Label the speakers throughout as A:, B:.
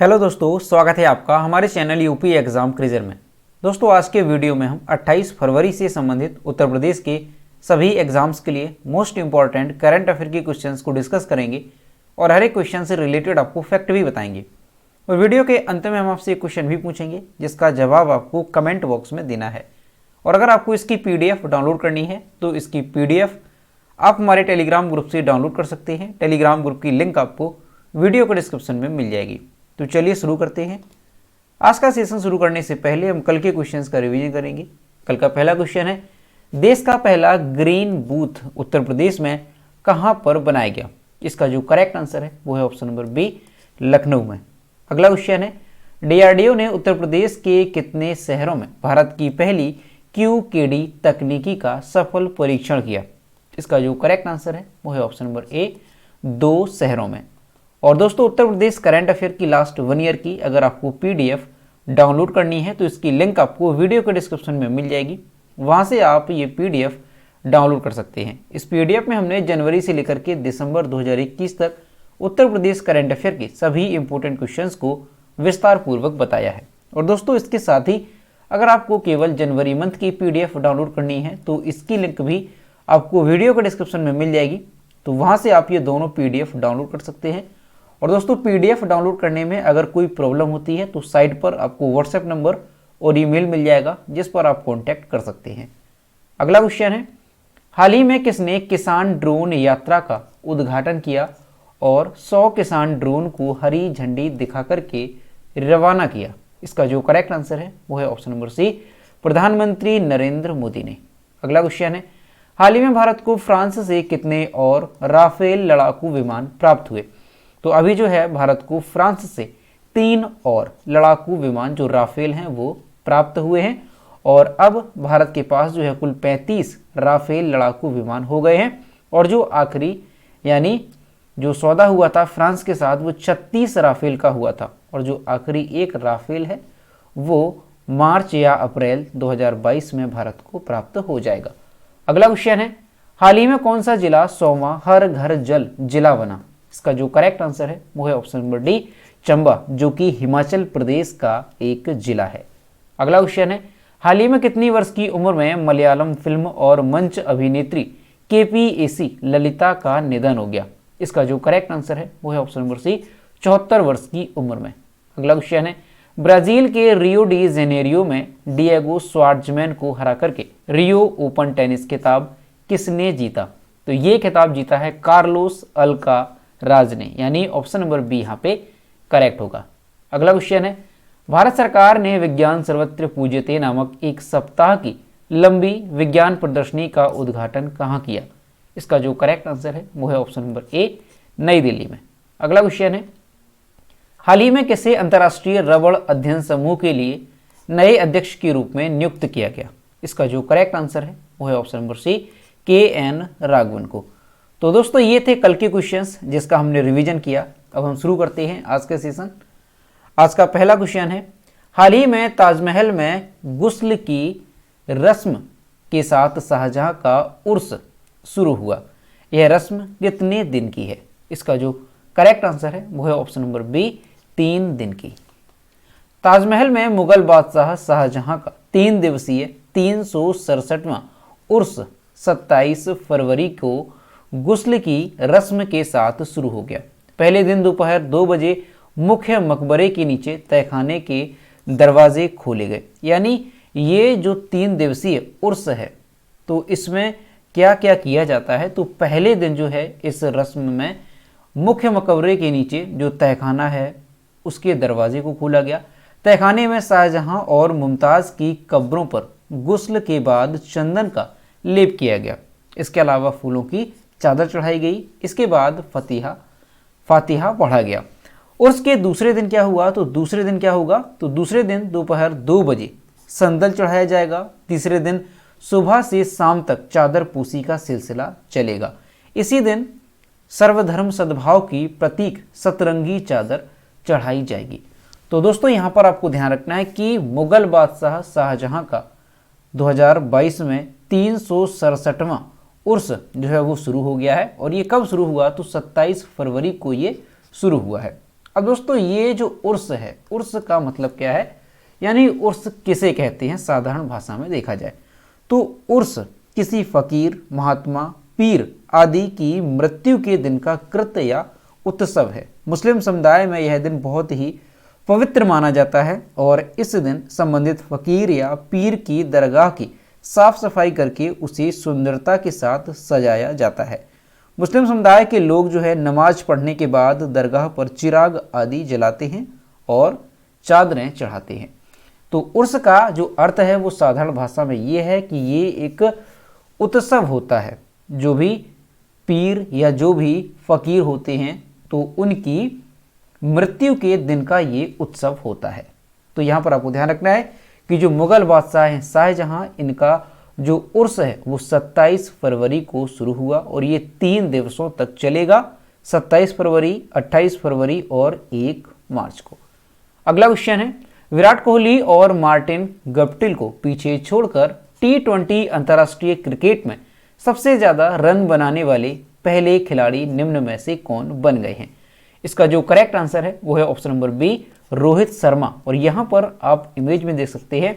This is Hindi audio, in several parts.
A: हेलो दोस्तों, स्वागत है आपका हमारे चैनल यूपी एग्जाम क्विज़र में। दोस्तों, आज के वीडियो में हम 28 फरवरी से संबंधित उत्तर प्रदेश के सभी एग्जाम्स के लिए मोस्ट इंपॉर्टेंट करंट अफेयर के क्वेश्चंस को डिस्कस करेंगे और हर एक क्वेश्चन से रिलेटेड आपको फैक्ट भी बताएंगे। और वीडियो के अंत में हम आपसे एक क्वेश्चन भी पूछेंगे जिसका जवाब आपको कमेंट बॉक्स में देना है। और अगर आपको इसकी PDF डाउनलोड करनी है तो इसकी PDF आप हमारे टेलीग्राम ग्रुप से डाउनलोड कर सकते हैं। टेलीग्राम ग्रुप की लिंक आपको वीडियो के डिस्क्रिप्शन में मिल जाएगी। तो चलिए शुरू करते हैं। आज का सेशन शुरू करने से पहले हम कल के क्वेश्चंस का रिवीजन करेंगे। कल का पहला क्वेश्चन है, देश का पहला ग्रीन बूथ उत्तर प्रदेश में कहां पर बनाया गया? इसका जो करेक्ट आंसर है वो है ऑप्शन नंबर बी, लखनऊ में। अगला क्वेश्चन है, DRDO ने उत्तर प्रदेश के कितने शहरों में भारत की पहली QKD तकनीकी का सफल परीक्षण किया? इसका जो करेक्ट आंसर है वो है ऑप्शन नंबर ए, 2 शहरों में। और दोस्तों, उत्तर प्रदेश करंट अफेयर की लास्ट 1 ईयर की अगर आपको PDF डाउनलोड करनी है तो इसकी लिंक आपको वीडियो के डिस्क्रिप्शन में मिल जाएगी। वहां से आप ये PDF डाउनलोड कर सकते हैं। इस PDF में हमने जनवरी से लेकर के दिसंबर 2021 तक उत्तर प्रदेश करंट अफेयर के सभी इंपॉर्टेंट क्वेश्चंस को विस्तार पूर्वक बताया है। और दोस्तों, इसके साथ ही अगर आपको केवल जनवरी मंथ की PDF डाउनलोड करनी है तो इसकी लिंक भी आपको वीडियो के डिस्क्रिप्शन में मिल जाएगी। तो वहां से आप ये दोनों PDF डाउनलोड कर सकते हैं। और दोस्तों, PDF डाउनलोड करने में अगर कोई प्रॉब्लम होती है तो साइट पर आपको WhatsApp नंबर और ईमेल मिल जाएगा जिस पर आप कांटेक्ट कर सकते हैं। अगला क्वेश्चन है, हाल ही में किसने किसान ड्रोन यात्रा का उद्घाटन किया और 100 किसान ड्रोन को हरी झंडी दिखा करके रवाना किया? इसका जो करेक्ट आंसर है वो है ऑप्शन नंबर सी, प्रधानमंत्री नरेंद्र मोदी ने। अगला क्वेश्चन है, हाल ही में भारत को फ्रांस से कितने और राफेल लड़ाकू विमान प्राप्त हुए? तो अभी जो है भारत को फ्रांस से 3 और लड़ाकू विमान जो राफेल हैं वो प्राप्त हुए हैं। और अब भारत के पास जो है कुल 35 राफेल लड़ाकू विमान हो गए हैं। और जो आखिरी यानी जो सौदा हुआ था फ्रांस के साथ वो 36 राफेल का हुआ था। और जो आखिरी एक राफेल है वो मार्च या अप्रैल 2022 में भारत को प्राप्त हो जाएगा। अगला क्वेश्चन है, हाल ही में कौन सा जिला 100वां हर घर जल जिला बना? इसका जो करेक्ट आंसर है वो है ऑप्शन नंबर डी, चंबा, जो कि हिमाचल प्रदेश का एक जिला है। अगला क्वेश्चन है, हाल ही में कितनी वर्ष की उम्र में मलयालम फिल्म और मंच अभिनेत्री KPAC ललिता का निधन हो गया? इसका जो करेक्ट आंसर है वो है ऑप्शन नंबर सी, 74 वर्ष की उम्र में। अगला क्वेश्चन है, ब्राजील के रियो डी जेनेरियो में डिएगो श्वार्ट्जमैन को हरा करके रियो ओपन टेनिस खिताब किसने जीता? तो ये खिताब जीता है कार्लोस अल्काराज ने, यानी ऑप्शन नंबर बी यहाँ पे करेक्ट होगा। अगला क्वेश्चन है, भारत सरकार ने विज्ञान सर्वत्र पूज्यते नामक एक सप्ताह की लंबी विज्ञान प्रदर्शनी का उद्घाटन कहाँ किया? इसका जो करेक्ट आंसर है वो है ऑप्शन नंबर ए, नई दिल्ली में। अगला क्वेश्चन है, हाल ही में किसे अंतर्राष्ट्रीय रबड़ अध्ययन समूह के लिए नए अध्यक्ष के रूप में नियुक्त किया गया? इसका जो करेक्ट आंसर है वो है option number C, KN Raghavan को। तो दोस्तों, ये थे कल के क्वेश्चंस जिसका हमने रिवीजन किया। अब हम शुरू करते हैं आज का सेशन। आज का पहला क्वेश्चन है, हाल ही में ताजमहल में गुस्ल की रस्म के साथ शाहजहां का उर्स शुरू हुआ। यह रस्म कितने दिन की है? इसका जो करेक्ट आंसर है वो है ऑप्शन नंबर बी, 3 दिन की। ताजमहल में मुगल बादशाह शाहजहां का 3 दिवसीय 367वां उर्स 27 फरवरी को गुस्ल की रस्म के साथ शुरू हो गया। पहले दिन दोपहर 2 बजे मुख्य मकबरे के नीचे तहखाने के दरवाजे खोले गए। यानी ये जो 3 दिवसीय उर्स है तो इसमें क्या क्या किया जाता है? तो पहले दिन जो है इस रस्म में मुख्य मकबरे के नीचे जो तहखाना है उसके दरवाजे को खोला गया। तहखाने में शाहजहां और मुमताज की कब्रों पर गुस्ल के बाद चंदन का लेप किया गया। इसके अलावा फूलों की चादर चढ़ाई गई। इसके बाद फातिहा पढ़ा गया। उर्स के दूसरे दिन क्या हुआ? तो दूसरे दिन क्या होगा? तो दूसरे दिन दोपहर 2 बजे संदल चढ़ाया जाएगा। तीसरे दिन सुबह से शाम तक चादर पोशी का सिलसिला चलेगा। इसी दिन सर्वधर्म सद्भाव की प्रतीक सतरंगी चादर चढ़ाई जाएगी। तो दोस्तों, यहाँ पर आपको ध्यान रखना है कि मुगल बादशाह शाहजहां का 2022 में 367वां उर्स जो है वो शुरू हो गया है। और ये कब शुरू हुआ? तो 27 फरवरी को ये शुरू हुआ है। अब दोस्तों ये जो उर्स है, उर्स का मतलब क्या है, यानी उर्स किसे कहते हैं साधारण भाषा में देखा जाए तो उर्स किसी फकीर, महात्मा, पीर आदि की मृत्यु के दिन का कृत्य या उत्सव है। मुस्लिम समुदाय में यह दिन बहुत ही पवित्र माना जाता है और इस दिन संबंधित फकीर या पीर की दरगाह की साफ सफाई करके उसे सुंदरता के साथ सजाया जाता है। मुस्लिम समुदाय के लोग जो है नमाज पढ़ने के बाद दरगाह पर चिराग आदि जलाते हैं और चादरें चढ़ाते हैं। तो उर्स का जो अर्थ है वो साधारण भाषा में ये है कि ये एक उत्सव होता है। जो भी पीर या जो भी फकीर होते हैं तो उनकी मृत्यु के दिन का ये उत्सव होता है। तो यहाँ पर आपको ध्यान रखना है कि जो मुगल बादशाह हैं शाहजहां, इनका जो उर्स है वो 27 फरवरी को शुरू हुआ और ये 3 दिवसों तक चलेगा, 27 फरवरी, 28 फरवरी और 1 मार्च को। अगला क्वेश्चन है, विराट कोहली और मार्टिन गप्टिल को पीछे छोड़कर T20 अंतर्राष्ट्रीय क्रिकेट में सबसे ज्यादा रन बनाने वाले पहले खिलाड़ी निम्न में से कौन बन गए हैं? इसका जो करेक्ट आंसर है वो है option number B, Rohit Sharma. और यहां पर आप इमेज में देख सकते हैं,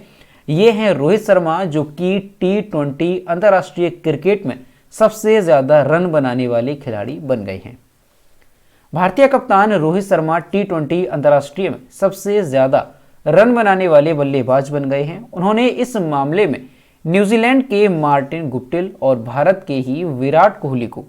A: ये हैं रोहित शर्मा जो कि T20 अंतर्राष्ट्रीय क्रिकेट में सबसे ज्यादा रन बनाने वाले खिलाड़ी बन गए हैं। भारतीय कप्तान रोहित शर्मा T20 अंतर्राष्ट्रीय में सबसे ज्यादा रन बनाने वाले बल्लेबाज बन गए हैं। उन्होंने इस मामले में न्यूजीलैंड के मार्टिन गुप्टिल और भारत के ही विराट कोहली को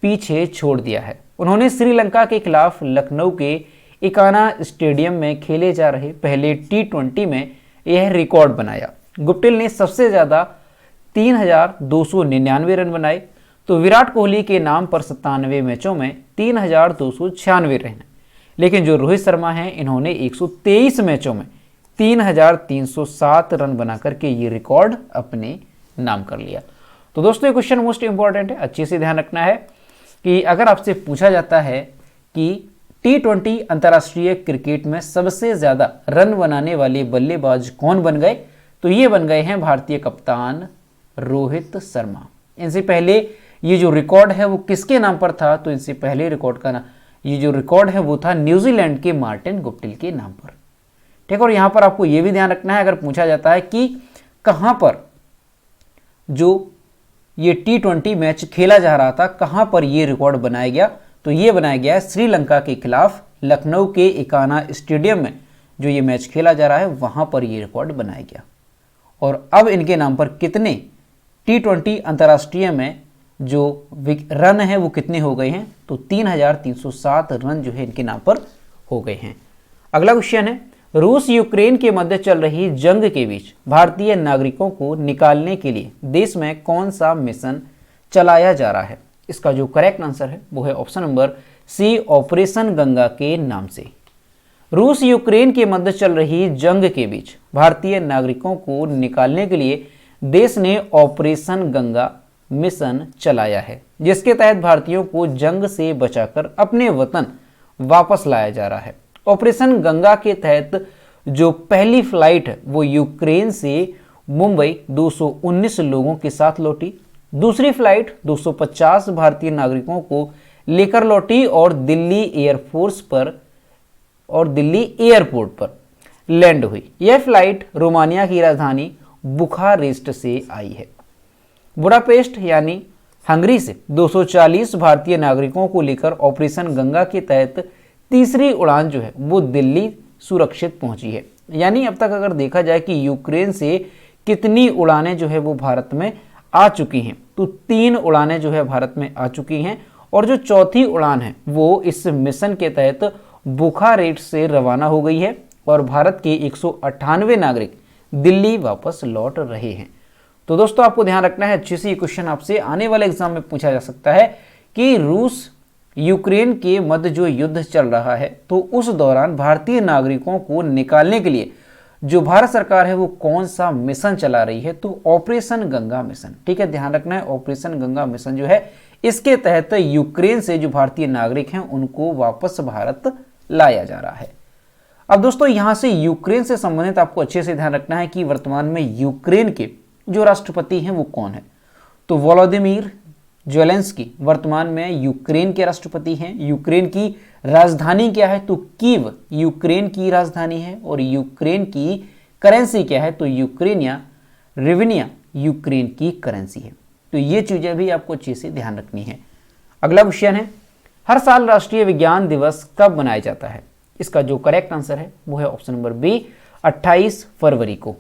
A: पीछे छोड़ दिया है। उन्होंने श्रीलंका के खिलाफ लखनऊ के इकाना स्टेडियम में खेले जा रहे पहले T20 में यह रिकॉर्ड बनाया। गुप्टिल ने सबसे ज्यादा 3,299 रन बनाए, तो विराट कोहली के नाम पर 97 मैचों में 3,296 रन, लेकिन जो रोहित शर्मा हैं इन्होंने 123 मैचों में 3,307 रन बनाकर के ये रिकॉर्ड अपने नाम कर लिया। तो दोस्तों ये क्वेश्चन मोस्ट इंपॉर्टेंट है, अच्छे से ध्यान रखना है कि अगर आपसे पूछा जाता है कि T20 अंतर्राष्ट्रीय क्रिकेट में सबसे ज्यादा रन बनाने वाले बल्लेबाज कौन बन गए, तो ये बन गए हैं भारतीय कप्तान रोहित शर्मा। इनसे पहले ये जो रिकॉर्ड है वो किसके नाम पर था, तो इनसे पहले रिकॉर्ड का ये जो रिकॉर्ड है वो था न्यूजीलैंड के मार्टिन गुप्टिल के नाम पर। ठीक है, और यहां पर आपको ये भी ध्यान रखना है, अगर पूछा जाता है कि कहां पर जो ये T20 मैच खेला जा रहा था, कहां पर ये रिकॉर्ड बनाया गया, तो ये बनाया गया श्रीलंका के खिलाफ लखनऊ के इकाना स्टेडियम में जो ये मैच खेला जा रहा है वहां पर ये रिकॉर्ड बनाया गया। और अब इनके नाम पर कितने T20 अंतर्राष्ट्रीय में जो रन है वो कितने हो गए हैं, तो 3,307 रन जो है इनके नाम पर हो गए हैं। अगला क्वेश्चन है, रूस यूक्रेन के मध्य चल रही जंग के बीच भारतीय नागरिकों को निकालने के लिए देश में कौन सा मिशन चलाया जा रहा है? इसका जो करेक्ट आंसर है वो है option number C, operation Ganga के नाम से। रूस यूक्रेन के मध्य चल रही जंग के बीच भारतीय नागरिकों को निकालने के लिए देश ने ऑपरेशन गंगा मिशन चलाया है, जिसके तहत भारतीयों को जंग से बचाकर अपने वतन वापस लाया जा रहा है। ऑपरेशन गंगा के तहत जो पहली फ्लाइट है वो यूक्रेन से मुंबई 219 लोगों के साथ लौटी, दूसरी फ्लाइट 250 भारतीय नागरिकों को लेकर लौटी और दिल्ली एयरपोर्ट पर लैंड हुई। यह फ्लाइट रोमानिया की राजधानी बुखारेस्ट से आई है। बुडापेस्ट यानी हंगरी से 240 भारतीय नागरिकों को लेकर ऑपरेशन गंगा के तहत तीसरी उड़ान जो है वो दिल्ली सुरक्षित पहुंची है। यानी अब तक अगर देखा जाए कि यूक्रेन से कितनी उड़ानें जो है वो भारत में आ चुकी हैं, तो 3 उड़ानें जो है भारत में आ चुकी हैं और जो चौथी उड़ान है वो इस मिशन के तहत बुखारेस्ट से रवाना हो गई है और भारत के 198 नागरिक दिल्ली वापस लौट रहे हैं। तो दोस्तों आपको ध्यान रखना है, अच्छे से ये क्वेश्चन आपसे आने वाले एग्जाम में पूछा जा सकता है कि रूस यूक्रेन के मध्य जो युद्ध चल रहा है तो उस दौरान भारतीय नागरिकों को निकालने के लिए जो भारत सरकार है वो कौन सा मिशन चला रही है, तो ऑपरेशन गंगा मिशन। ठीक है, ध्यान रखना है, ऑपरेशन गंगा मिशन जो है इसके तहत यूक्रेन से जो भारतीय नागरिक हैं उनको वापस भारत लाया जा रहा है। अब दोस्तों यहां से यूक्रेन से संबंधित आपको अच्छे से ध्यान रखना है कि वर्तमान में यूक्रेन के जो राष्ट्रपति हैं वो कौन है, तो वोलोदिमीर ज़ेलेंस्की वर्तमान में यूक्रेन के राष्ट्रपति हैं। यूक्रेन की राजधानी क्या है? तो कीव यूक्रेन की राजधानी है। और यूक्रेन की करेंसी क्या है? तो यूक्रेनिया रिवनिया यूक्रेन की करेंसी है। तो ये चीज़ें भी आपको अच्छे से ध्यान रखनी है। अगला क्वेश्चन है, हर साल राष्ट्रीय विज्ञान दिवस कब मनाया जाता है? इसका जो करेक्ट आंसर है वो है ऑप्शन नंबर बी, 28 फरवरी को।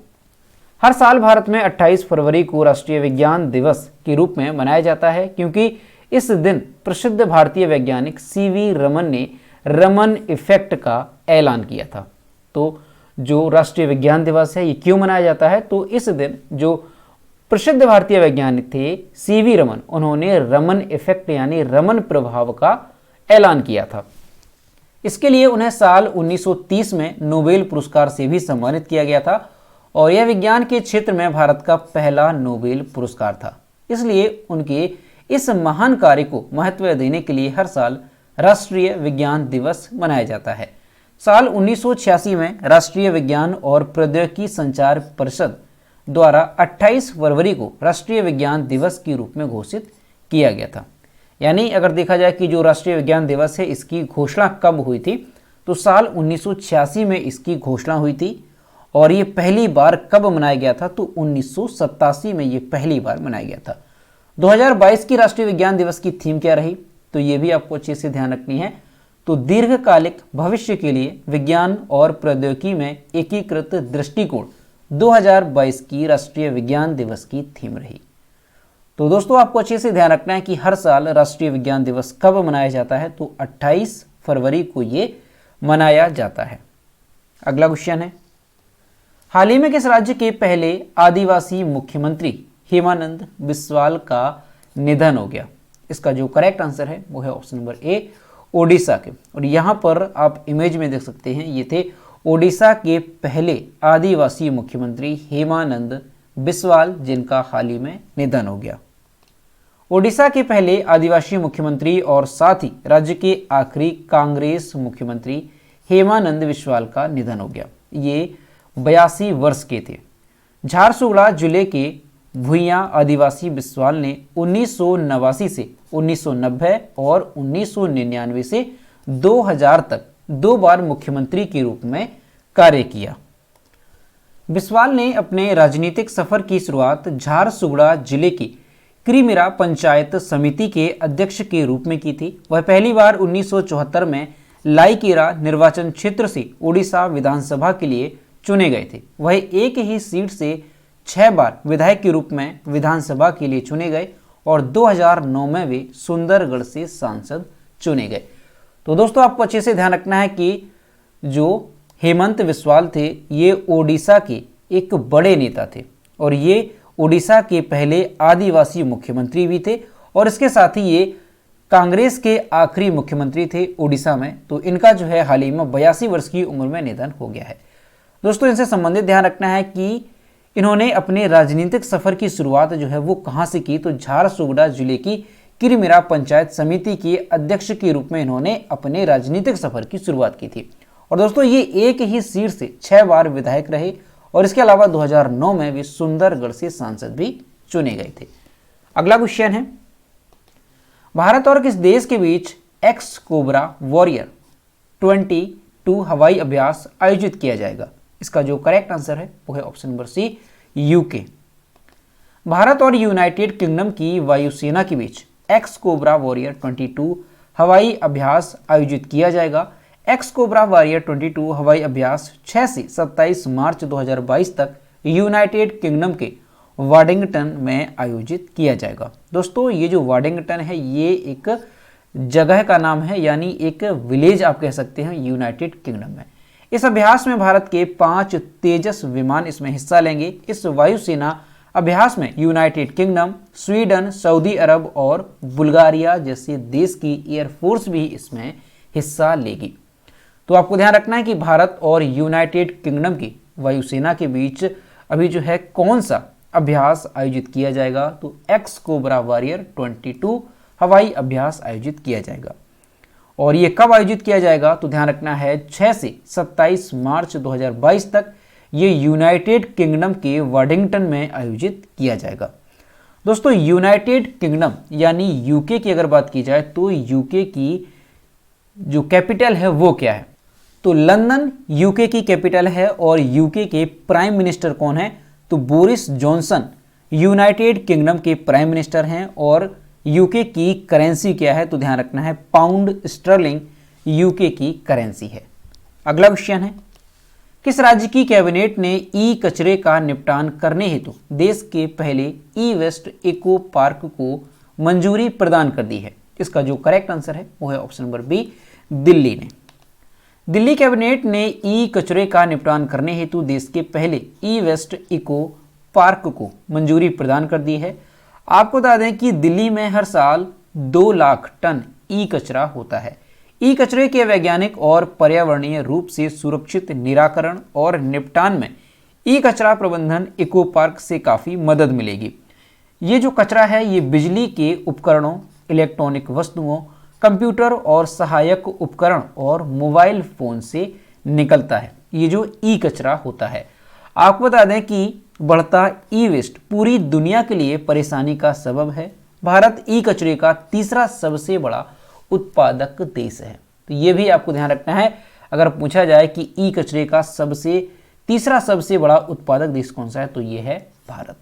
A: हर साल भारत में 28 फरवरी को राष्ट्रीय विज्ञान दिवस के रूप में मनाया जाता है, क्योंकि इस दिन प्रसिद्ध भारतीय वैज्ञानिक सीवी रमन ने रमन इफेक्ट का ऐलान किया था। तो जो राष्ट्रीय विज्ञान दिवस है ये क्यों मनाया जाता है? तो इस दिन जो प्रसिद्ध भारतीय वैज्ञानिक थे सीवी रमन, उन्होंने रमन इफेक्ट यानी रमन प्रभाव का ऐलान किया था। इसके लिए उन्हें साल 1930 में नोबेल पुरस्कार से भी सम्मानित किया गया था और यह विज्ञान के क्षेत्र में भारत का पहला नोबेल पुरस्कार था। इसलिए उनके इस महान कार्य को महत्व देने के लिए हर साल राष्ट्रीय विज्ञान दिवस मनाया जाता है। साल 1986 में राष्ट्रीय विज्ञान और प्रौद्योगिकी संचार परिषद द्वारा 28 फरवरी को राष्ट्रीय विज्ञान दिवस के रूप में घोषित किया गया था। यानी अगर देखा जाए कि जो राष्ट्रीय विज्ञान दिवस है इसकी घोषणा कब हुई थी, तो साल 1986 में इसकी घोषणा हुई थी। और ये पहली बार कब मनाया गया था? तो 1987 में ये पहली बार मनाया गया था। 2022 की राष्ट्रीय विज्ञान दिवस की थीम क्या रही? तो ये भी आपको अच्छे से ध्यान रखनी है। तो दीर्घकालिक भविष्य के लिए विज्ञान और प्रौद्योगिकी में एकीकृत दृष्टिकोण 2022 की राष्ट्रीय विज्ञान दिवस की थीम रही। तो दोस्तों आपको अच्छे से ध्यान रखना है कि हर साल राष्ट्रीय विज्ञान दिवस कब मनाया जाता है? तो 28 फरवरी को ये मनाया जाता है। अगला क्वेश्चन है, हाल ही में किस राज्य के पहले आदिवासी मुख्यमंत्री हेमानंद बिस्वाल का निधन हो गया? इसका जो करेक्ट आंसर है वो है ऑप्शन नंबर ए, ओडिशा के। और यहाँ पर आप इमेज में देख सकते हैं, ये थे ओडिशा के पहले आदिवासी मुख्यमंत्री हेमानंद बिस्वाल, जिनका हाल ही में निधन हो गया। ओडिशा के पहले आदिवासी मुख्यमंत्री और साथ ही राज्य के आखिरी कांग्रेस मुख्यमंत्री हेमानंद बिस्वाल का निधन हो गया। ये 82 वर्ष के थे। झारसुगुड़ा जिले के भुइयां आदिवासी बिस्वाल ने 1989 से 1990 और 1999 से 2000 तक 2 बार मुख्यमंत्री के रूप में कार्य किया। बिस्वाल ने अपने राजनीतिक सफर की शुरुआत झारसुगुड़ा जिले की क्रीमिरा पंचायत समिति के अध्यक्ष के रूप में की थी। वह पहली बार 1974 में लाइकेरा निर्वाचन क्षेत्र से उड़ीसा विधानसभा के लिए चुने गए थे। वह एक ही सीट से 6 बार विधायक के रूप में विधानसभा के लिए चुने गए और 2009 में वे सुंदरगढ़ से सांसद चुने गए। तो दोस्तों आपको अच्छे से ध्यान रखना है कि जो हेमंत बिस्वाल थे ये ओडिशा के एक बड़े नेता थे और ये ओडिशा के पहले आदिवासी मुख्यमंत्री भी थे और इसके साथ ही ये कांग्रेस के आखिरी मुख्यमंत्री थे ओडिशा में। तो इनका जो है हाल ही में 82 वर्ष की उम्र में निधन हो गया है। दोस्तों इनसे संबंधित ध्यान रखना है कि इन्होंने अपने राजनीतिक सफर की शुरुआत जो है वो कहाँ से की? तो झारसुगुड़ा जिले की किरमिरा पंचायत समिति के अध्यक्ष के रूप में इन्होंने अपने राजनीतिक सफर की शुरुआत की थी। और दोस्तों ये एक ही सीट से 6 बार विधायक रहे और इसके अलावा 2009 में वे सुंदरगढ़ से सांसद भी चुने गए थे। अगला क्वेश्चन है, भारत और किस देश के बीच एक्स कोबरा वॉरियर 22 हवाई अभ्यास आयोजित किया जाएगा? इसका जो करेक्ट आंसर है वो है option number C, UK. Bharat और यूनाइटेड किंगडम की वायुसेना के बीच एक्स कोबरा वॉरियर 22 हवाई अभ्यास आयोजित किया जाएगा। एक्स कोबरा वॉरियर 22 हवाई अभ्यास 6 से 27 मार्च 2022 तक यूनाइटेड किंगडम के वाडिंगटन में आयोजित किया जाएगा। दोस्तों ये जो वाडिंगटन है ये एक जगह का नाम है, यानी एक विलेज आप कह सकते हैं यूनाइटेड किंगडम में। इस अभ्यास में भारत के 5 तेजस विमान इसमें हिस्सा लेंगे। इस वायुसेना अभ्यास में यूनाइटेड किंगडम, स्वीडन, सऊदी अरब और बुल्गारिया जैसे देश की एयरफोर्स भी इसमें हिस्सा लेगी। तो आपको ध्यान रखना है कि भारत और यूनाइटेड किंगडम की वायुसेना के बीच अभी जो है कौन सा अभ्यास आयोजित किया जाएगा? तो एक्स कोबरा वॉरियर 22 हवाई अभ्यास आयोजित किया जाएगा। और ये कब आयोजित किया जाएगा? तो ध्यान रखना है 6 से 27 मार्च 2022 तक ये यूनाइटेड किंगडम के वाडिंगटन में आयोजित किया जाएगा। दोस्तों यूनाइटेड किंगडम यानी यूके की अगर बात की जाए तो यूके की जो कैपिटल है वो क्या है? तो लंदन यूके की कैपिटल है और यूके के प्राइम मिनिस्टर कौन है? तो बोरिस जॉनसन यूनाइटेड किंगडम के प्राइम मिनिस्टर हैं। और यूके की करेंसी क्या है? तो ध्यान रखना है पाउंड स्टर्लिंग यूके की करेंसी है। अगला क्वेश्चन है, किस राज्य की कैबिनेट ने ई कचरे का निपटान करने हेतु देश के पहले ई वेस्ट इको पार्क को मंजूरी प्रदान कर दी है? इसका जो करेक्ट आंसर है वो है ऑप्शन नंबर बी, दिल्ली ने। दिल्ली कैबिनेट ने ई कचरे का निपटान करने हेतु देश के पहले ई वेस्ट इको पार्क को मंजूरी प्रदान कर दी है। आपको बता दें कि दिल्ली में हर साल 2 लाख टन ई कचरा होता है। ई कचरे के वैज्ञानिक और पर्यावरणीय रूप से सुरक्षित निराकरण और निपटान में ई कचरा प्रबंधन इको पार्क से काफ़ी मदद मिलेगी। ये जो कचरा है ये बिजली के उपकरणों, इलेक्ट्रॉनिक वस्तुओं, कंप्यूटर और सहायक उपकरण और मोबाइल फ़ोन से निकलता है। ये जो ई कचरा होता है, आपको बता दें कि बढ़ता ई वेस्ट पूरी दुनिया के लिए परेशानी का सबब है। भारत ई कचरे का तीसरा सबसे बड़ा उत्पादक देश है। तो ये भी आपको ध्यान रखना है, अगर पूछा जाए कि ई कचरे का तीसरा सबसे बड़ा उत्पादक देश कौन सा है तो ये है भारत।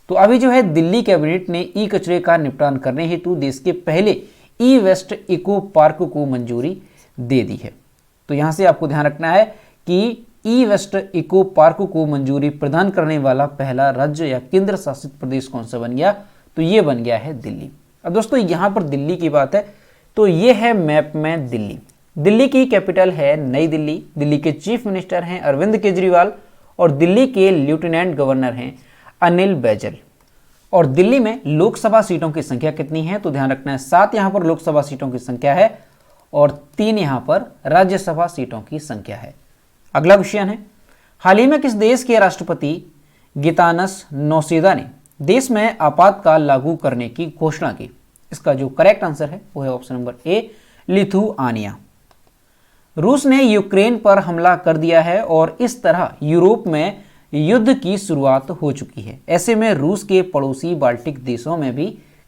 A: तो अभी जो है दिल्ली कैबिनेट ने ई कचरे का निपटान करने हेतु देश के पहले ई वेस्ट इको पार्क को मंजूरी दे दी है। तो यहाँ से आपको ध्यान रखना है कि ई वेस्ट इको पार्क को मंजूरी प्रदान करने वाला पहला राज्य या केंद्र शासित प्रदेश कौन सा बन गया? तो ये बन गया है दिल्ली। अब दोस्तों यहाँ पर दिल्ली की बात है तो ये है मैप में दिल्ली। दिल्ली की कैपिटल है नई दिल्ली। दिल्ली के चीफ मिनिस्टर हैं अरविंद केजरीवाल और दिल्ली के लेफ्टिनेंट गवर्नर हैं अनिल बैजल। और दिल्ली में लोकसभा सीटों की संख्या कितनी है? तो ध्यान रखना है 7 यहाँ पर लोकसभा सीटों की संख्या है और 3 यहाँ पर राज्यसभा सीटों की संख्या है। अगला क्वेश्चन है, हाल ही में किस देश के राष्ट्रपति गितानस नौसेदा ने देश में आपातकाल लागू करने की घोषणा की? इसका जो करेक्ट आंसर है वो है ऑप्शन नंबर ए, लिथुआनिया। रूस ने यूक्रेन पर हमला कर दिया है और इस तरह यूरोप में युद्ध की शुरुआत हो चुकी है। ऐसे में रूस के पड़ोसी बाल्टिक देशों में भी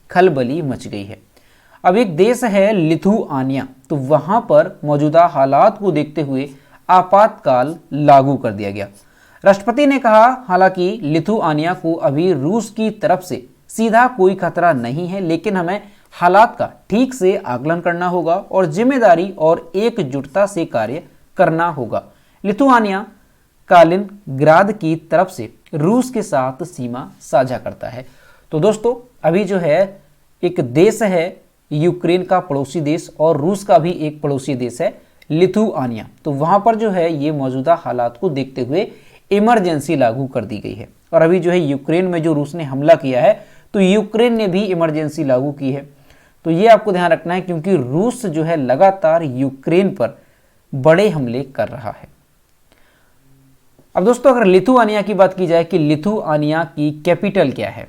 A: खलबली मच गई है। अब एक देश है लिथुआनिया, तो वहां पर मौजूदा हालात को देखते हुए आपातकाल लागू कर दिया गया। राष्ट्रपति ने कहा हालांकि लिथुआनिया को अभी रूस की तरफ से सीधा कोई खतरा नहीं है, लेकिन हमें हालात का ठीक से आकलन करना होगा और जिम्मेदारी और एकजुटता से कार्य करना होगा। लिथुआनिया कालिनग्राद की तरफ से रूस के साथ सीमा साझा करता है। तो दोस्तों अभी जो है एक देश है यूक्रेन का पड़ोसी देश और रूस का भी एक पड़ोसी देश है लिथुआनिया, तो वहां पर जो है ये मौजूदा हालात को देखते हुए इमरजेंसी लागू कर दी गई है। और अभी जो है यूक्रेन में जो रूस ने हमला किया है तो यूक्रेन ने भी इमरजेंसी लागू की है। तो ये आपको ध्यान रखना है क्योंकि रूस जो है लगातार यूक्रेन पर बड़े हमले कर रहा है। अब दोस्तों अगर लिथुआनिया की बात की जाए कि लिथुआनिया की कैपिटल क्या है,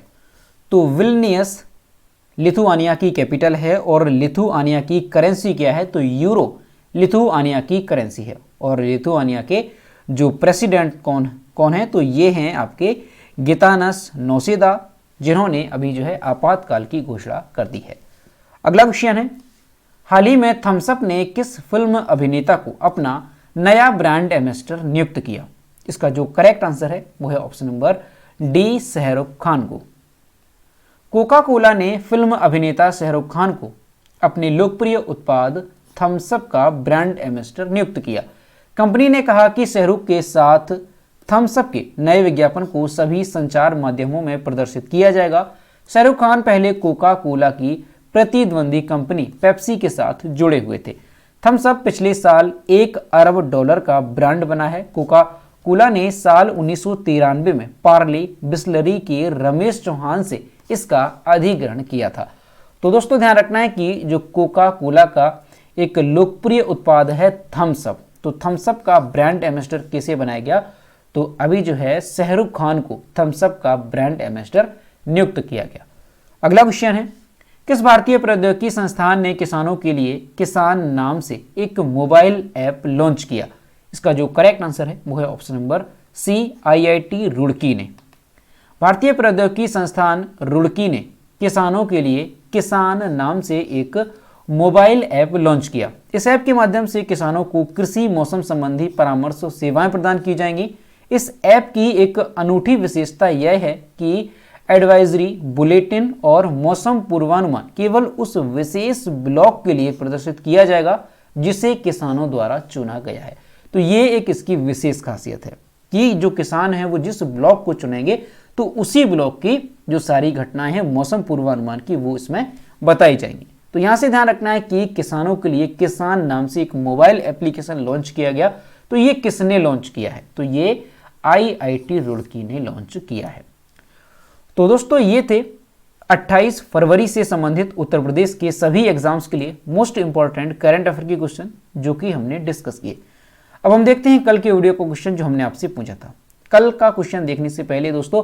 A: तो विल्नियस लिथुआनिया की कैपिटल है। और लिथुआनिया की करेंसी क्या है? तो यूरो लिथुआनिया की करेंसी है। और लिथुआनिया के जो प्रेसिडेंट कौन है? तो ये हैं आपके गितानस नौसेदा, जिन्होंने अभी जो है आपातकाल की घोषणा कर दी है। अगला क्वेश्चन है, हाल ही में थम्स अप ने किस फिल्म अभिनेता को अपना नया ब्रांड एम्बेसडर नियुक्त किया? इसका जो करेक्ट आंसर है वो है option number D, Shahrukh Khan को। कोका कोला ने फिल्म अभिनेता शाहरुख खान को अपने लोकप्रिय उत्पाद थम्स अप का ब्रांड एम्बेसडर नियुक्त किया। कंपनी ने कहा कि शाहरुख के साथ थम्स अप के नए विज्ञापन को सभी संचार माध्यमों में प्रदर्शित किया जाएगा। शाहरुख खान पहले कोका कोला की प्रतिद्वंदी कंपनी पेप्सी के साथ जुड़े हुए थे। थम्स अप पिछले साल $1 अरब का ब्रांड बना है। कोका कोला ने साल 1993 में पार्ले बिस्लरी के रमेश चौहान से इसका अधिग्रहण किया था। तो दोस्तों ध्यान रखना है कि जो कोका कोला का एक लोकप्रिय उत्पाद है थम्स अप, तो थम्स अप का ब्रांड एम्बेसडर कैसे बनाया गया? तो अभी जो है शाहरुख खान को थम्स अप का ब्रांड एम्बेसडर नियुक्त किया गया। अगला क्वेश्चन है, किस भारतीय प्रौद्योगिकी संस्थान ने किसानों के लिए किसान नाम से एक मोबाइल ऐप लॉन्च किया? इसका जो करेक्ट आंसर है वो है option number C, IIT Roorkee ने। भारतीय प्रौद्योगिकी संस्थान रुड़की ने किसानों के लिए किसान नाम से एक मोबाइल ऐप लॉन्च किया। इस ऐप के माध्यम से किसानों को कृषि मौसम संबंधी परामर्श और सेवाएं प्रदान की जाएंगी। इस ऐप की एक अनूठी विशेषता यह है कि एडवाइजरी, बुलेटिन और मौसम पूर्वानुमान केवल उस विशेष ब्लॉक के लिए प्रदर्शित किया जाएगा जिसे किसानों द्वारा चुना गया है। तो ये एक इसकी विशेष खासियत है कि जो किसान है वो जिस ब्लॉक को चुनेंगे तो उसी ब्लॉक की जो सारी घटनाएं हैं मौसम पूर्वानुमान की वो इसमें बताई जाएंगी। तो यहां से ध्यान रखना है कि किसानों के लिए किसान नाम से एक मोबाइल एप्लीकेशन लॉन्च किया गया। तो ये किसने लॉन्च किया है? तो ये IIT रुड़की ने लॉन्च किया है। तो दोस्तों ये थे 28 फरवरी से संबंधित उत्तर प्रदेश के सभी एग्जाम्स के लिए मोस्ट इंपॉर्टेंट करंट अफेयर के क्वेश्चन जो कि हमने डिस्कस किए। अब हम देखते हैं कल के वीडियो को क्वेश्चन जो हमने आपसे पूछा था। कल का क्वेश्चन देखने से पहले दोस्तों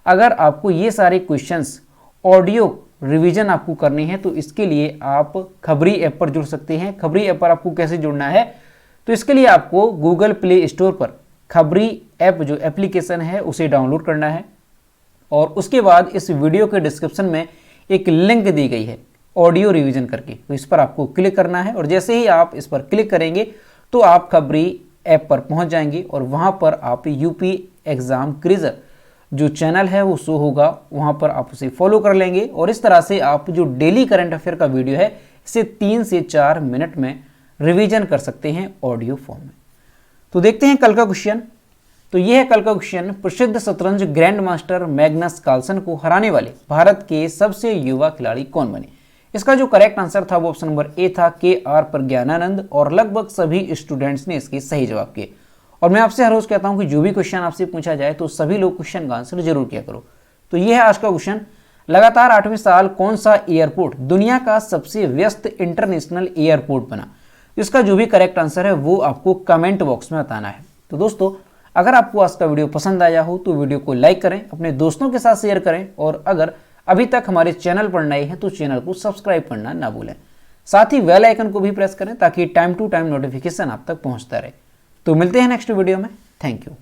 A: अगर आपको ये सारे क्वेश्चंस ऑडियो रिवीजन आपको करनी है तो इसके लिए आप खबरी ऐप पर जुड़ सकते हैं। खबरी ऐप पर आपको कैसे जुड़ना है? तो इसके लिए आपको गूगल प्ले स्टोर पर खबरी ऐप जो एप्लीकेशन है उसे डाउनलोड करना है और उसके बाद इस वीडियो के डिस्क्रिप्शन में एक लिंक दी गई है ऑडियो रिवीजन करके, तो इस पर आपको क्लिक करना है और जैसे ही आप इस पर क्लिक करेंगे तो आप खबरी ऐप पर पहुंच जाएंगे और वहां पर आप यूपी एग्जाम क्रिजर जो चैनल है वो शो होगा, वहां पर आप उसे फॉलो कर लेंगे और इस तरह से आप जो डेली करंट अफेयर का वीडियो है इसे 3 से 4 मिनट में रिवीजन कर सकते हैं ऑडियो फॉर्म में। तो देखते हैं कल का क्वेश्चन। तो यह है कल का क्वेश्चन, प्रसिद्ध शतरंज ग्रैंड मास्टर मैग्नस कार्लसन को हराने वाले भारत के सबसे युवा खिलाड़ी कौन बने? इसका जो करेक्ट आंसर था वो ऑप्शन नंबर ए था, KR प्रज्ञानानंद, और लगभग सभी स्टूडेंट्स ने इसके सही जवाब किए। और मैं आपसे हर रोज कहता हूं कि जो भी क्वेश्चन आपसे पूछा जाए तो सभी लोग क्वेश्चन का आंसर जरूर किया करो। तो यह है आज का क्वेश्चन, लगातार 8वें साल कौन सा एयरपोर्ट दुनिया का सबसे व्यस्त इंटरनेशनल एयरपोर्ट बना? इसका जो भी करेक्ट आंसर है वो आपको कमेंट बॉक्स में बताना है। तो दोस्तों अगर आपको आज का वीडियो पसंद आया हो तो वीडियो को लाइक करें, अपने दोस्तों के साथ शेयर करें और अगर अभी तक हमारे चैनल पर नए हैं तो चैनल को सब्सक्राइब करना ना भूलें। साथ ही बेल आइकन को भी प्रेस करें ताकि टाइम टू टाइम नोटिफिकेशन आप तक पहुंचता रहे। तो मिलते हैं नेक्स्ट वीडियो में। Thank you.